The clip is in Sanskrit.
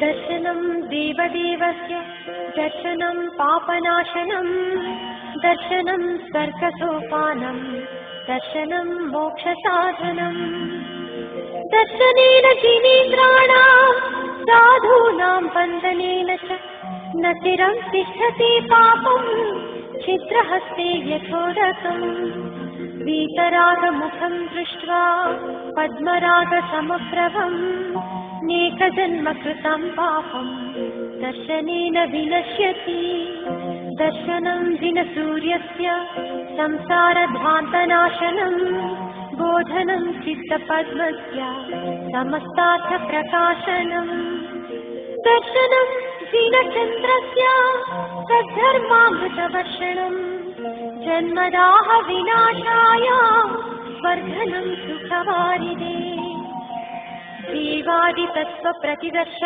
दर्शनं देवदेवस्य दर्शनं पापनाशनं दर्शनं स्वर्गसोपानं दर्शनं मोक्षसाधनं दर्शनेन जिनेन्द्राणां साधूनां बन्धनेन च न चिरं तिष्ठति पापं छिद्रहस्ते यथोदकम् वीतरागमुखं दृष्ट्वा पद्मरागसमप्रभं नेकजन्म कृतं पापं दर्शनेन विनश्यति दर्शनं दिनसूर्यस्य संसारध्वान्तनाशनं बोधनं चित्तपद्मस्य समस्तार्थप्रकाशनं दर्शनं दिनचन्द्रस्य सद्धर्मामृतवर्षणं जन्मदाह विनाशाय वर्धनं सुखवारिदे देवादितत्त्वप्रतिदर्शक